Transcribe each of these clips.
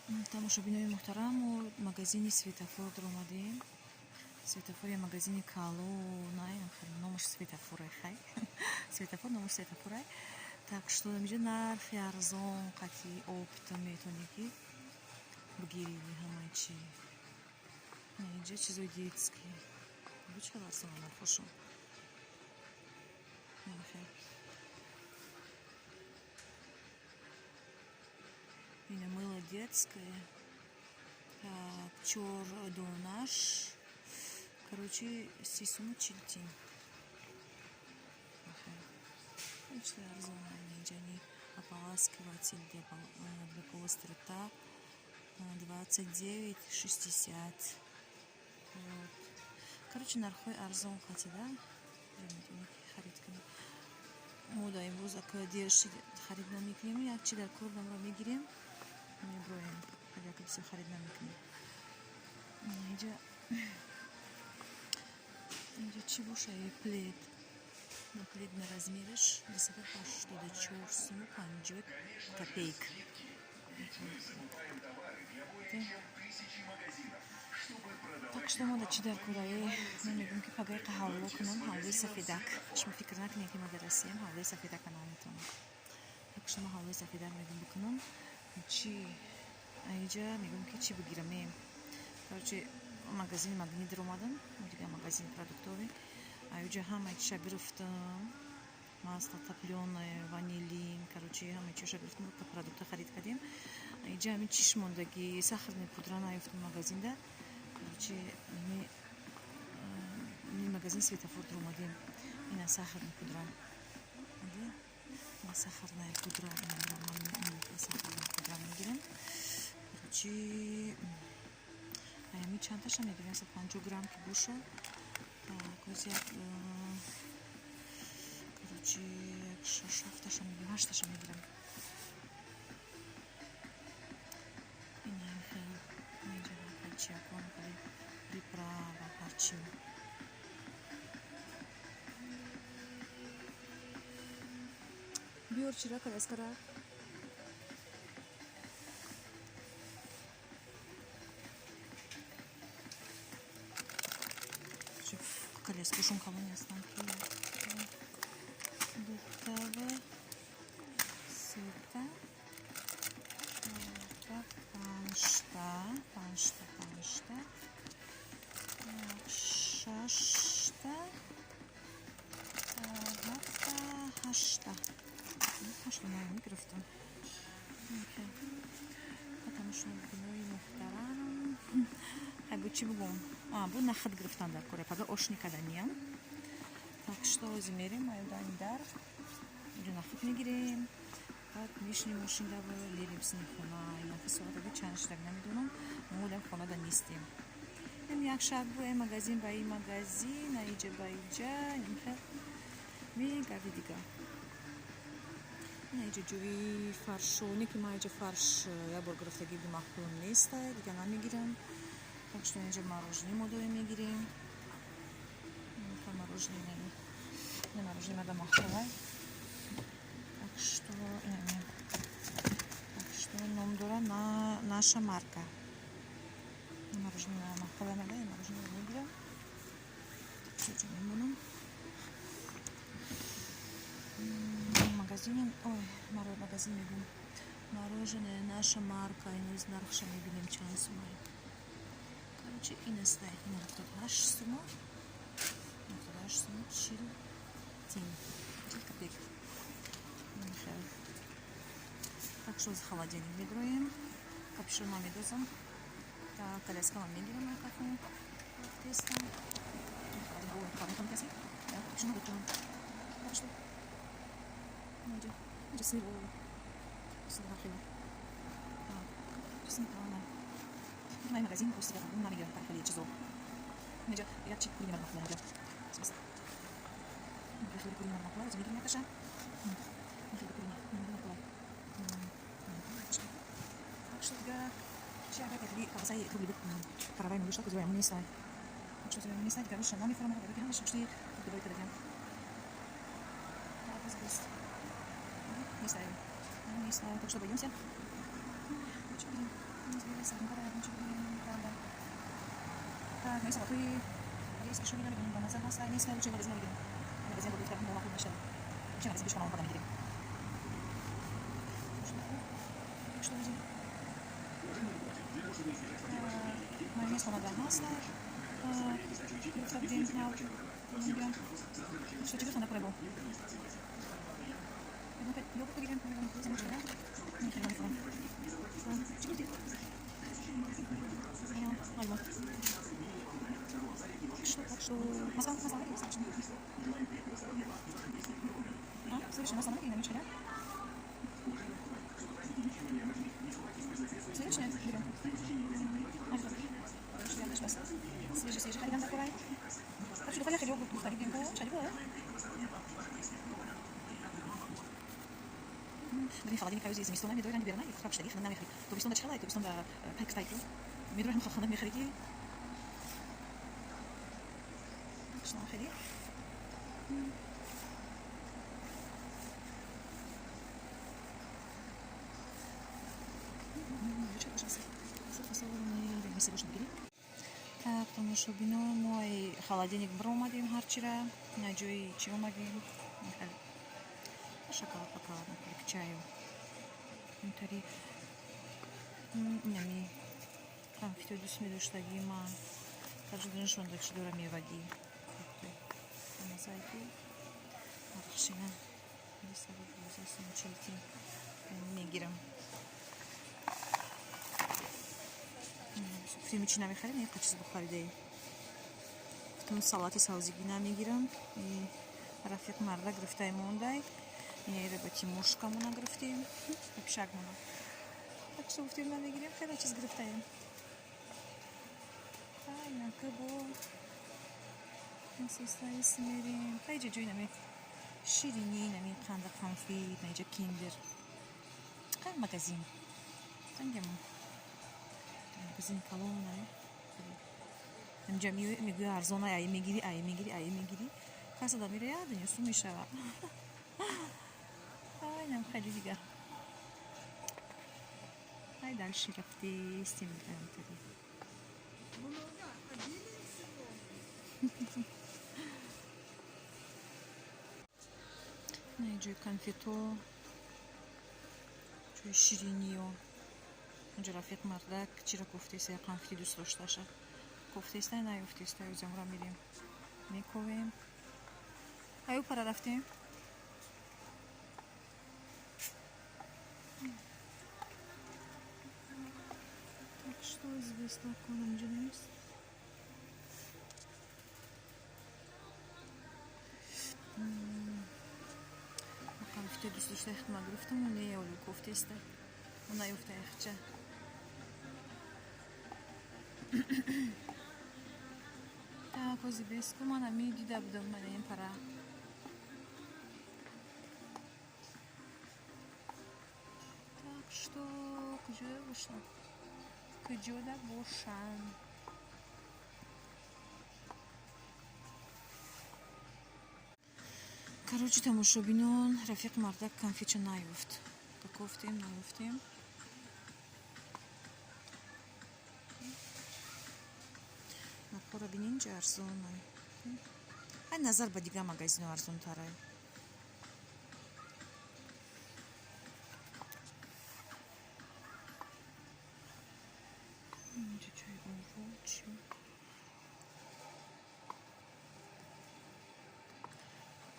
тамошобинои муҳтараму магазини светофор омадем. Светофори магазини Кало, номаш светофорай хай. Светофор номаш светофорай. Так что инҷа нархи арзон қатъи оптам метавонӣ ки бигирӣ ҳамаи чӣ. Инҷа чизои детский. Чиқадар арзон нархошон. Ина мыло детское. Так, 4 донаш. Короче, 30 сум 40 тин. Что арзон инҷани ополаскиватель для полости рта 29,60. Вот. Короче, нархои арзон қатъи да. Харид кунем. Мо да имрӯз акадеши харид намекунем, як чи дар кор намро мегирем, меброем. Як бисёр харид намекунем. Инҷа чӣ боша? Плед. Плед на размераш 84 сум 50 копеек. Так что мо да чӣ дар кораи ман мегӯям ки пагаи қаҳвало кунам, ҳавлои сафедак. Шумо фикр накунед ки мо дар Россия ҳавлои сафедакро наметавонам. Так что мо ҳавлои сафедак мегӯям бикунам. Чӣ инҷа мегӯям ки чӣ бигирам. Короче, магазини Магнитро омадам, дигар магазини продуктови. Инҷа ҳамаи чиша гирифтам. Масло топлёное, ванилин, короче, ҳамаи чиша гирифтам, продукта харид кардем. Инҷа ҳамин чиш мондагӣ, сахарни пудра наёфтам магазинда. Короче, ин магазин светофордро омадем. Ина сахарни пудра. Ина сахарная пудра, сахарная пудра мегирем. Короче, ами чанташа мегирем, 50 грамм ки боша. Так, озяк, короче, 6-7таша мегирем, 8таша мегирем. Ина инҷа ҳарчиякон приправа, ҳарчи. Биёр чира калескара. Колескошон калони ҳастанд ки духтава сета панҷта шашта ҳафта ҳашта мегирифтам. Тамошобинои муҳтарам. Бу чӣ бугум? Бу нахат гирифтан дар кора, пага ошни каданиям. Так что ҳозир мерем айдани дар. Инҷа нахат мегирем. Баъд мешинем мошиндаро, мерем сини хона. Нафи соата чанд так намедонам. Мо дар хонада нестем. Як шаб буем магазин ба ин магазин, аиҷа ба иҷа, мегави дига. Инҷа ҷои фаршоне ки ман инҷа фарш як бор гирифтагӣ маҳкум нест, дига намегирам. Так что инҷа мороженое мо доим мегирем. Мороженое надо махтовай. Так что ном дора наша марка. Мороженое махтовай надо, мороженое мегирам. Чё мемонам. Магазин мегӯям. Мороженое наша марка, инӯз нархша мебинем чанд сумай. Короче, ин аст, ин 78 сума. 78 сума 40 тин. 40 копеек. Так что из холодильник мегироем. Капюшон медозам. Так, колеска мегирем кафе. Тестом. Капюшон готовим. Так что инҷа сметана. Май магазин пустига намегирам тархали чизо. Инҷа як чи пури мармақла инҷа. Инҷа пури мармақла мегирам якаша. Инҷа пури мармақла. Так что дига чӣ агар кадри кавсаи кругли каравай мегӯшта кузоям нестай. Так что зоям нестай дига руша намефурам ҳадар ки ҳамаша пушти кудовой кадагиам. Так бис. Нестай. Так что боимся. ساعتين برا هنمشي بالكلام. فناس عطوي رئيس كشوفي لنا من بنزل هسا ناس ما بتشوف لازم نقدر أنا لازم أقول لك إنه واحد مشان مشان لازم بيشوفنا هذا نقدر شو بيجي ما الناس هنا ده هسا بتقدم هاو نقدر شو تجيب أنا كله ممكن لو بقدر نعمل زي ما شاء الله نخلي نفهم تجيب أيوة شو مثلا سويش مثلا إذا مش كده سويش كده مش بس سويش خلي جنبك وراي طب شو خلي يوجد مختلف جنبه مش عارفه بدي خليني كاوزي زي مستوى ميدور عندي بيرنا يخرب شريف من نامي خلي تو بيستون ده شغله تو بيستون ده باك تايتو ميدور احنا خلنا مخرجي شنو خلي Так, тому що біно мой холодильник бромадим харчира, на джой чиомадим, шоколад пока к чаю. Интари, нами, там все досмеду что дима, также донешон до чудорами води. На сайте, аршина, лисовый глаза смучайте, мегером. فیلم چی نمیخریم یه قچیز بخوریده فتون سالات سازگی نمیگیرم رفیق مرده گرفته مونده یه رو با تیموشکمون گرفتیم و پیشکمون قچیز گفتیم نمیگیریم خیلی چیز گرفتیم نه که با نسیستایی سمیریم خیلی جوی نمی شیرینی نمی قنده قنفید نیجا کیندر خیلی مگزین تنگمون magazin kalona hem camiye mi arzona ay megiri kasa da bir yadın yusun işara aynen خلي diga haydi şirafti istemem tabii نيجي كنفيتو شوي شیرینیو اونجا رفیق مردک چی را کوفتیسته قنفتی دوست داشته کوفتیسته نیفتیسته اوزم را میریم میکویم ایو پرا رفتیم так что известно конем дженис قنفتی دوست داشته اختما گرفتم و نیه اولو کوفتیسته و نیفته اخچه Так, ось близько мене мій діда буде в мене пора. Так що, куди вийшло? Куди вийшло? Короче, тому що бінон Рафік Мардак конфіче найфт. Так офтим. Напора биnince arzon. Ay nazar ba diga magazino arzon taray. Чуть-чуть уволчу.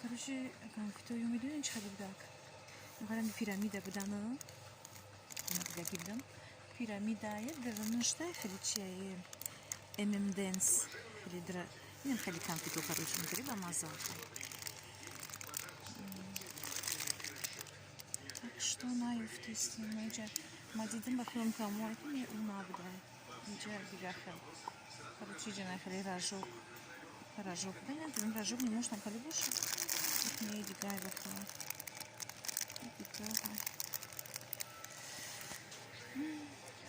Короче, кто ее медует, что так? Говорим пирамида بدنا. أنا بدي أجيبهم. بيراميدا يدرنا نشتاي خليتشي دانس اللي درا نخلي كان في توكروش نقريبا مازال так что на юфтисти нече мадидим бахлом камуайти не уна буда нече бигахел короче же нахали рожок да нет рожок не можно колебуш не дигай бахла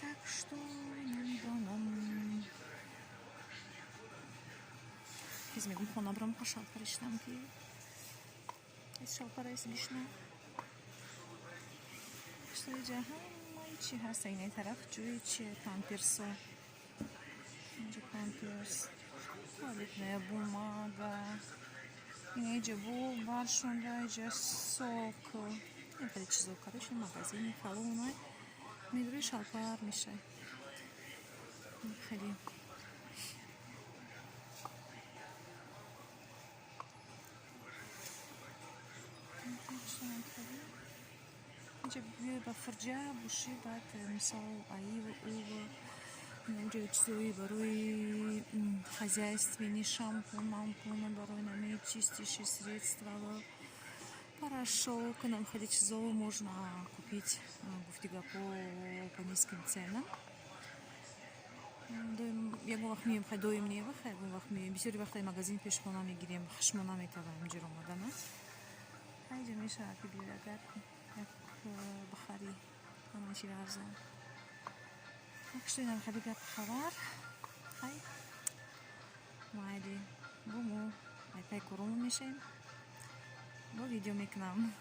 так что Hizmetim fonabram paşal parıştam ki. Es şal parayız lişna. Что я چی هست این طرف جوی چیه؟ پامپرسو. اینجا پامپرس туалетная бумага. اینجا бу баршунда, اینجا сок. این خیلی چیزا короче магазин халуна. میدونی شالپار میشه. خیلی اینجا با فرجه بوشی بعد مثال ای و او اینجا چیزایی برای хозяйственный шампунь, мампуны, барой нами чистящие средства, порошок, нам ходить чизо можно купить гуфтига по низким ценам. Я говорю, мы ходим не в хай, говорю, мы бисёри вақтай магазин пешмона мегирем, хашмона метаваем ҷиромадана. Хайҷа мешавад ки биягар як бахари ҳамаи чиз арзон. Акшдинам хаби гап хабар. Хай. Майли. Бо мо айпай корум мешем. Бо видео мекунам.